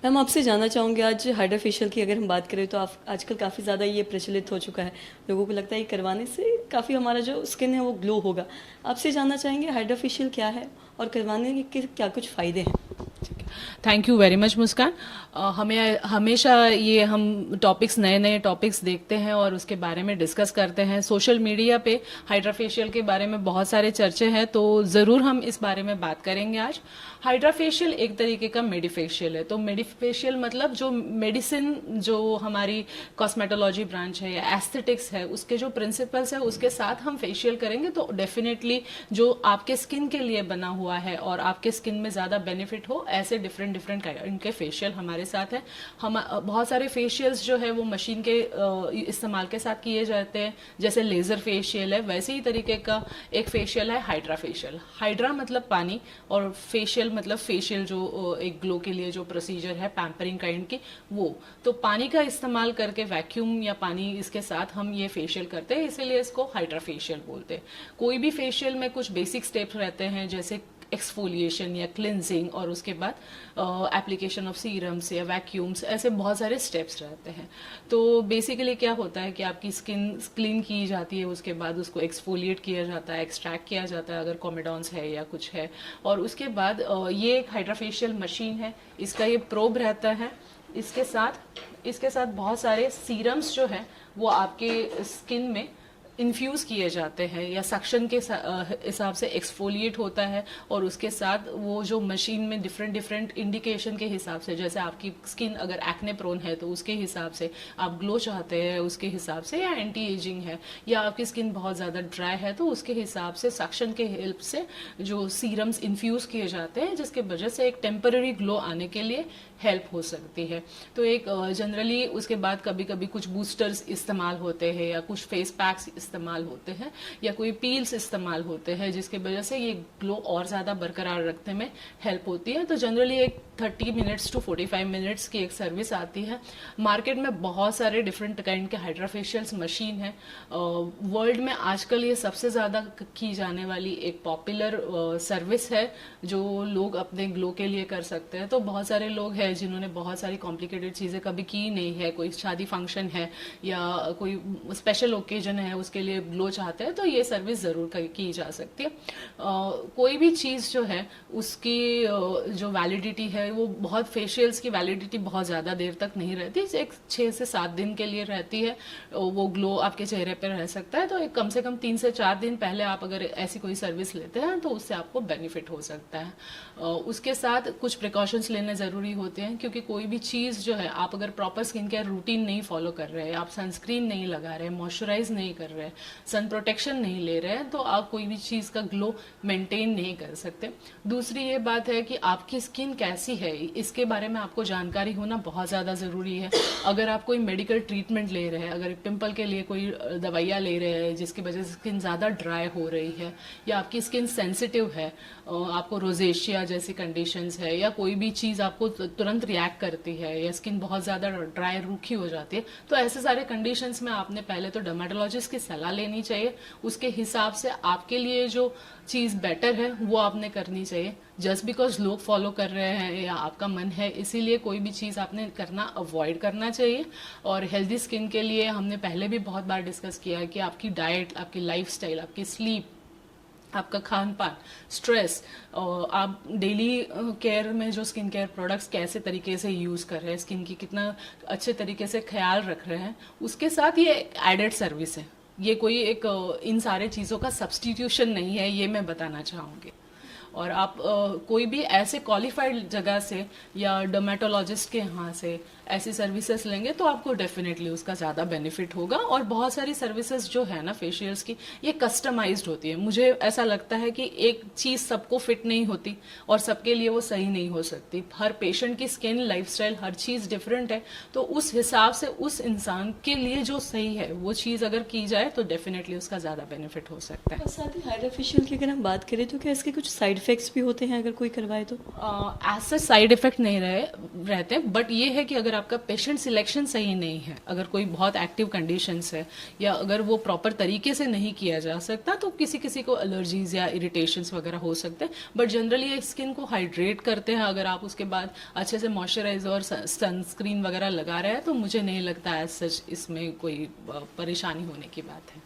Ma'am आपसे जानना चाहूँगी, आज हाइड्रा फेशियल की अगर हम बात करें तो आप आजकल काफ़ी ज़्यादा ये प्रचलित हो चुका है, लोगों को लगता है ये करवाने से काफ़ी हमारा जो स्किन है वो ग्लो होगा। आपसे जानना चाहेंगे हाइड्रा फेशियल क्या है और करवाने के क्या कुछ फ़ायदे हैं? थैंक यू वेरी मच मुस्कान। हमें हमेशा ये हम टॉपिक्स नए नए टॉपिक्स देखते हैं और उसके बारे में डिस्कस करते हैं। सोशल मीडिया पे हाइड्रा फेशियल के बारे में बहुत सारे चर्चे हैं, तो ज़रूर हम इस बारे में बात करेंगे आज। हाइड्रा फेशियल एक तरीके का मेडिफेशियल है। तो मेडिफेशियल मतलब जो मेडिसिन, जो हमारी कॉस्मेटोलॉजी ब्रांच है या एस्थेटिक्स है, उसके जो प्रिंसिपल्स है उसके साथ हम फेशियल करेंगे तो डेफिनेटली जो आपके स्किन के लिए बना हुआ है और आपके स्किन में ज़्यादा बेनिफिट हो, ऐसे डिफरेंट डिफरेंट इनके फेशियल हमारे साथ है। हम बहुत सारे फेशियल्स जो है वो मशीन के इस्तेमाल के साथ किए जाते हैं, जैसे लेजर फेशियल है, वैसे ही तरीके का एक फेशियल है हाइड्रा फेशियल। हाइड्रा मतलब पानी और फेशियल मतलब फेशियल, जो एक ग्लो के लिए जो प्रोसीजर है पैम्परिंग काइंड की, वो तो पानी का इस्तेमाल करके वैक्यूम या पानी इसके साथ हम ये फेशियल करते हैं, इसीलिए इसको हाइड्रा फेशियल बोलते हैं। कोई भी फेशियल में कुछ बेसिक स्टेप्स रहते हैं, जैसे एक्सफोलिएशन या क्लिनजिंग, और उसके बाद एप्लीकेशन ऑफ सीरम्स या वैक्यूम्स, ऐसे बहुत सारे स्टेप्स रहते हैं। तो बेसिकली क्या होता है कि आपकी स्किन क्लीन की जाती है, उसके बाद उसको एक्सफोलिएट किया जाता है, एक्सट्रैक्ट किया जाता है अगर कॉमेडॉन्स है या कुछ है, और उसके बाद ये एक हाइड्राफेशियल मशीन है, इसका ये प्रोब रहता है। इसके साथ बहुत सारे सीरम्स जो है वो आपके स्किन में इन्फ्यूज किए जाते हैं या सक्शन के हिसाब से एक्सफोलिएट होता है, और उसके साथ वो जो मशीन में डिफरेंट डिफरेंट इंडिकेशन के हिसाब से, जैसे आपकी स्किन अगर एक्ने प्रोन है तो उसके हिसाब से, आप ग्लो चाहते हैं उसके हिसाब से, या एंटी एजिंग है, या आपकी स्किन बहुत ज़्यादा ड्राई है तो उसके हिसाब से सक्शन के हेल्प से जो सीरम्स इन्फ्यूज किए जाते हैं, जिसके वजह से एक टेम्पररी ग्लो आने के लिए हेल्प हो सकती है। तो एक जनरली उसके बाद कभी कभी कुछ बूस्टर्स इस्तेमाल होते हैं या कुछ फेस पैक्स इस्तेमाल होते हैं या कोई पील्स इस्तेमाल होते हैं, जिसकी वजह से ये ग्लो और ज़्यादा बरकरार रखने में हेल्प होती है। तो जनरली एक 30 मिनट्स टू 45 मिनट्स की एक सर्विस आती है। मार्केट में बहुत सारे डिफरेंट काइंड के हाइड्रा फेशियल्स मशीन है। वर्ल्ड में आजकल ये सबसे ज़्यादा की जाने वाली एक पॉपुलर सर्विस है जो लोग अपने ग्लो के लिए कर सकते हैं। तो बहुत सारे लोग हैं जिन्होंने बहुत सारी कॉम्प्लिकेटेड चीज़ें कभी की नहीं है, कोई शादी फंक्शन है या कोई स्पेशल ओकेजन है उसके लिए ग्लो चाहते हैं, तो ये सर्विस ज़रूर की जा सकती है। कोई भी चीज़ जो है उसकी जो वैलिडिटी है वो बहुत, फेशियल्स की वैलिडिटी बहुत ज़्यादा देर तक नहीं रहती, एक 6 से 7 दिन के लिए रहती है। वो ग्लो आपके चेहरे पर रह सकता है, तो एक कम से कम 3 से 4 दिन पहले आप अगर ऐसी कोई सर्विस लेते हैं तो उससे आपको बेनिफिट हो सकता है। उसके साथ कुछ प्रिकॉशंस लेने ज़रूरी होते हैं, क्योंकि कोई भी चीज़ जो है, आप अगर प्रॉपर स्किन केयर रूटीन नहीं फॉलो कर रहे हैं, आप सनस्क्रीन नहीं लगा रहे हैं, मॉइस्चराइज नहीं कर रहे हैं, सन प्रोटेक्शन नहीं ले रहे हैं, तो आप कोई भी चीज़ का ग्लो मेंटेन नहीं कर सकते। दूसरी ये बात है कि आपकी स्किन कैसी है, इसके बारे में आपको जानकारी होना बहुत ज़्यादा ज़रूरी है। अगर आप कोई मेडिकल ट्रीटमेंट ले रहे हैं, अगर पिंपल के लिए कोई दवाइयाँ ले रहे हैं जिसकी वजह से स्किन ज़्यादा ड्राई हो रही है, या आपकी स्किन सेंसिटिव है, आपको रोजेशिया जैसी कंडीशंस है, या कोई भी चीज़ आपको तुरंत रिएक्ट करती है, या स्किन बहुत ज़्यादा ड्राई रूखी हो जाती है, तो ऐसे सारे कंडीशंस में आपने पहले तो डर्मेटोलॉजिस्ट की सलाह लेनी चाहिए। उसके हिसाब से आपके लिए जो चीज़ बेटर है वो आपने करनी चाहिए। जस्ट बिकॉज लोग फॉलो कर रहे हैं या आपका मन है, इसीलिए कोई भी चीज़ आपने करना अवॉइड करना चाहिए। और हेल्दी स्किन के लिए हमने पहले भी बहुत बार डिस्कस किया है कि आपकी डाइट, आपकी लाइफस्टाइल, आपकी स्लीप, आपका खान पान, स्ट्रेस, आप डेली केयर में जो स्किन केयर प्रोडक्ट्स कैसे तरीके से यूज़ कर रहे हैं, स्किन की कितना अच्छे तरीके से ख्याल रख रहे हैं, उसके साथ ये एडेड सर्विस है। ये कोई एक इन सारे चीज़ों का सब्सटीट्यूशन नहीं है, ये मैं बताना चाहूँगी। और आप कोई भी ऐसे क्वालिफाइड जगह से या डर्मेटोलॉजिस्ट के यहाँ से ऐसी सर्विसेज लेंगे तो आपको डेफिनेटली उसका ज़्यादा बेनिफिट होगा। और बहुत सारी सर्विसेज जो है ना फेशियल्स की, ये कस्टमाइज्ड होती है। मुझे ऐसा लगता है कि एक चीज़ सबको फिट नहीं होती और सबके लिए वो सही नहीं हो सकती। हर पेशेंट की स्किन, लाइफस्टाइल, हर चीज़ डिफरेंट है, तो उस हिसाब से उस इंसान के लिए जो सही है वो चीज़ अगर की जाए तो डेफिनेटली उसका ज़्यादा बेनिफिट हो सकता है। और साथ ही हाइड्रा फेशियल की अगर हम बात करें तो क्या इसके कुछ साइड इफेक्ट्स भी होते हैं अगर कोई करवाए तो? ऐसे साइड इफेक्ट नहीं रहते, बट ये है कि अगर अगर आपका पेशेंट सिलेक्शन सही नहीं है, अगर कोई बहुत एक्टिव कंडीशंस है या अगर वो प्रॉपर तरीके से नहीं किया जा सकता, तो किसी किसी को एलर्जीज या इरिटेशंस वगैरह हो सकते हैं। बट जनरली ये स्किन को हाइड्रेट करते हैं, अगर आप उसके बाद अच्छे से मॉइस्चराइजर और सनस्क्रीन वगैरह लगा रहे हैं तो मुझे नहीं लगता एज सच इसमें कोई परेशानी होने की बात है।